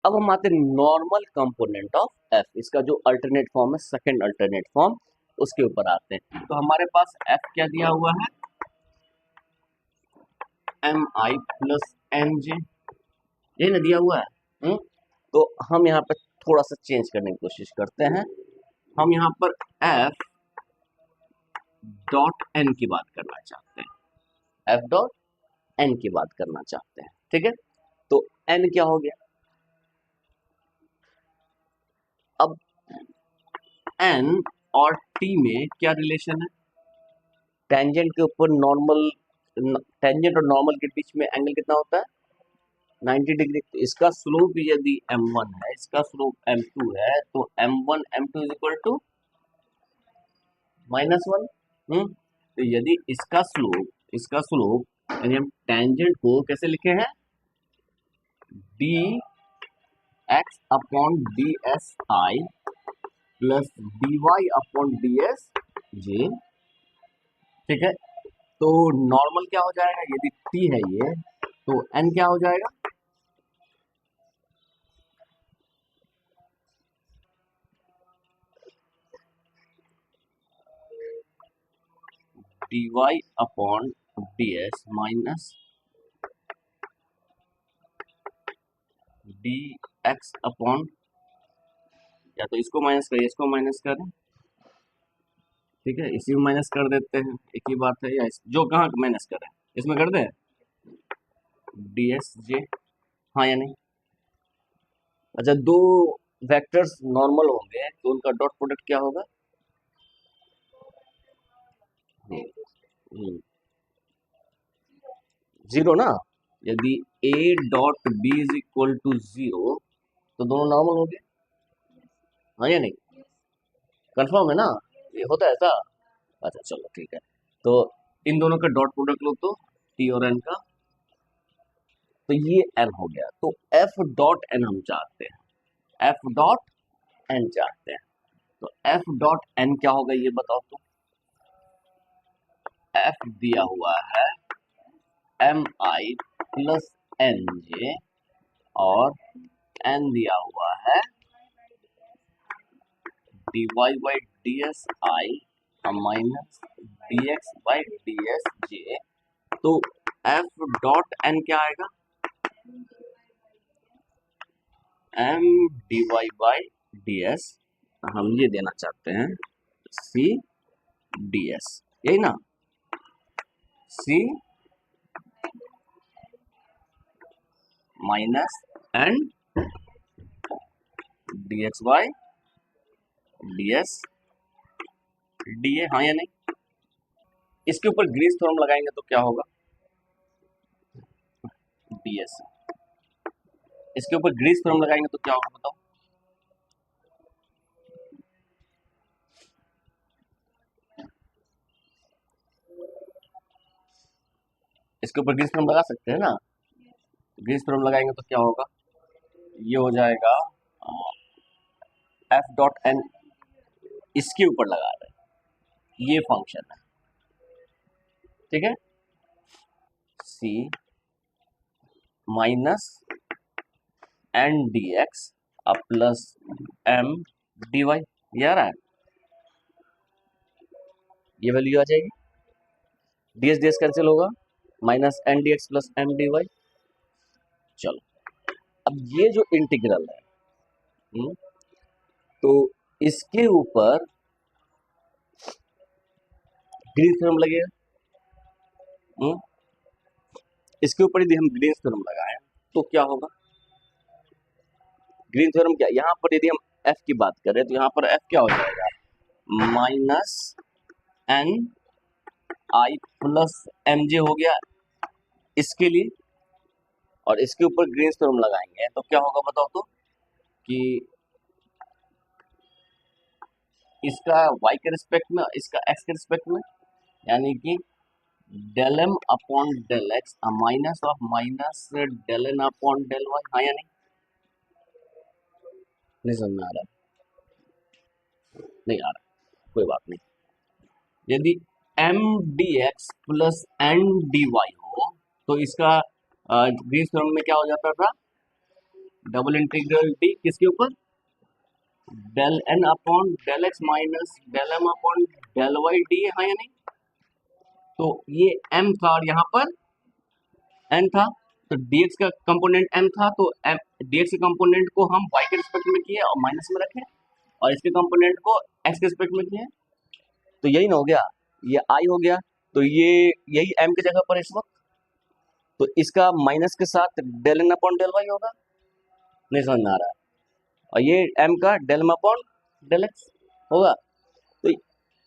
अब हम आते हैं नॉर्मल कंपोनेंट ऑफ एफ, इसका जो अल्टरनेट फॉर्म है, सेकंड अल्टरनेट फॉर्म, उसके ऊपर आते हैं। तो हमारे पास एफ क्या दिया हुआ है, एम आई प्लस एम जे, ये ना दिया हुआ है। तो हम यहाँ पे थोड़ा सा चेंज करने की कोशिश करते हैं। हम यहाँ पर एफ डॉट एन की बात करना चाहते हैं, एफ डॉट एन की बात करना चाहते हैं, ठीक है। तो एन क्या हो गया, अब एन और टी में क्या रिलेशन है, टेंजेंट के ऊपर नॉर्मल, टेंजेंट और नॉर्मल के बीच में एंगल कितना होता है, 90 डिग्री। तो इसका स्लोप यदि m1 है, इसका स्लोप m2 है, तो m1 m2 is equal to -1। तो यदि इसका स्लोप यानी हम टेंजेंट को कैसे लिखे हैं, D X upon D S I plus D Y upon D S J, ठीक है। तो नॉर्मल क्या हो जाएगा, यदि टी है ये, तो एन क्या हो जाएगा, D Y upon D S minus D X upon, या तो इसको माइनस करिए, इसको माइनस करें, ठीक है, इसी में माइनस कर देते हैं, एक ही बात है। या जो कहाँ माइनस करें, इसमें कर दें, डी एस जे, हाँ या नहीं। अच्छा, दो वेक्टर्स नॉर्मल होंगे तो उनका डॉट प्रोडक्ट क्या होगा, जीरो ना। यदि A dot B is equal to zero, तो दोनों नॉर्मल हो गए, हाँ या नहीं, कंफर्म है ना, ये होता है ऐसा। अच्छा चलो ठीक है, तो इन दोनों का डॉट प्रोडक्ट लो, तो टी और एन का, तो ये एन हो गया। तो एफ डॉट एन हम चाहते हैं, एफ डॉट एन चाहते हैं। तो एफ डॉट एन क्या होगा ये बताओ तो, एफ दिया हुआ है एम आई प्लस एन जे, और एन दिया हुआ है D Y by D S I minus D X by D S J. तो एफ डॉट एन क्या आएगा, M D Y by D S, हम ये देना चाहते हैं सी डी एस, यही ना, C minus and D X by D S D A, हाँ या नहीं। इसके ऊपर ग्रीस थ्योरम लगाएंगे तो क्या होगा, डी एस, इसके ऊपर ग्रीस थ्योरम लगाएंगे तो क्या होगा बताओ, इसके ऊपर ग्रीस थ्योरम लगा सकते हैं ना। ग्रीस थ्योरम लगाएंगे तो क्या होगा, ये हो जाएगा एफ डॉट एन, इसके ऊपर लगा रहे हैं, ये फंक्शन है, ठीक है, C minus N D X अब प्लस एम डी वाई, ये आ रहा है, ये वैल्यू आ जाएगी, डी एस कैंसिल होगा, minus N D X plus M D Y. चलो, अब ये जो इंटीग्रल है, तो इसके ऊपर ग्रीन थ्योरम लगेगा। इसके ऊपर यदि हम ग्रीन थ्योरम लगाएं तो क्या होगा, ग्रीन थ्योरम क्या, यहाँ पर यदि हम एफ की बात करें तो यहाँ पर एफ क्या हो जाएगा, माइनस एन आई प्लस एम जे हो गया इसके लिए, और इसके ऊपर ग्रीन थ्योरम लगाएंगे तो क्या होगा बताओ तो, कि इसका y के रिस्पेक्ट में, इसका x के रिस्पेक्ट में, यानी कि del M upon del X minus of minus del N upon del Y, हाँ या नहीं, नहीं समझ में आ रहा, नहीं आ रहा, कोई बात नहीं। यदि M D X plus N D Y हो तो इसका ग्रीन थ्योरम में क्या हो जाता था, डबल इंटीग्रल डी किसके ऊपर, del N upon del X minus del M upon del Y D, हाँ या नहीं। तो ये m था और यहाँ पर n था, तो dx का कंपोनेंट m था, तो dx के कंपोनेंट को हम y के रिस्पेक्ट में किए और माइनस में रखे, और इसके कंपोनेंट को x के रिस्पेक्ट में किए, तो यही ना हो गया, ये i हो गया, तो ये यही m की जगह पर इस वक्त, तो इसका माइनस के साथ del N upon del Y होगा, नहीं समझ में आ रहा है, और ये m का del M upon del X होगा, तो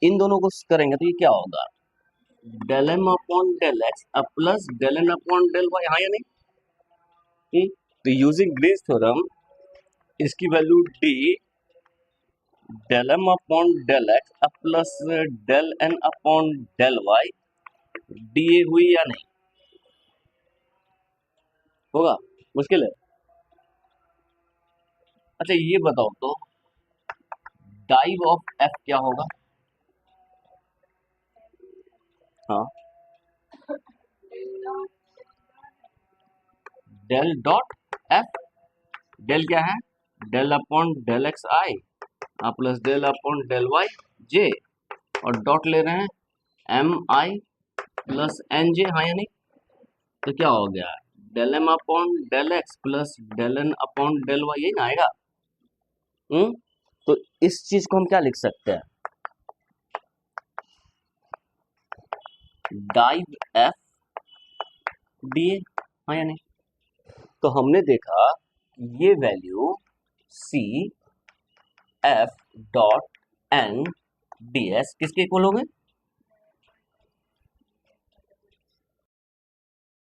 इन दोनों को करेंगे तो ये क्या होगा, del M upon del x plus del N upon del Y, हाँ या नहीं। तो यूजिंग ग्रीन्स थ्योरम इसकी value D del M upon del x plus del N upon del Y D A हुई या नहीं, होगा, मुश्किल है। अच्छा ये बताओ तो डाइव ऑफ एफ क्या होगा, हाँ डेल डॉट एफ, डेल क्या है, del upon del x i plus del upon del y j, और डॉट ले रहे हैं एम आई प्लस एन जे, हाँ या नहीं। तो क्या हो गया, del M upon del x plus del N upon del y, यही ना आएगा। तो इस चीज को हम क्या लिख सकते हैं, डाइव एफ डी ए, हाँ या नहीं। तो हमने देखा ये value C F dot N D S किसके इक्वल हो गए,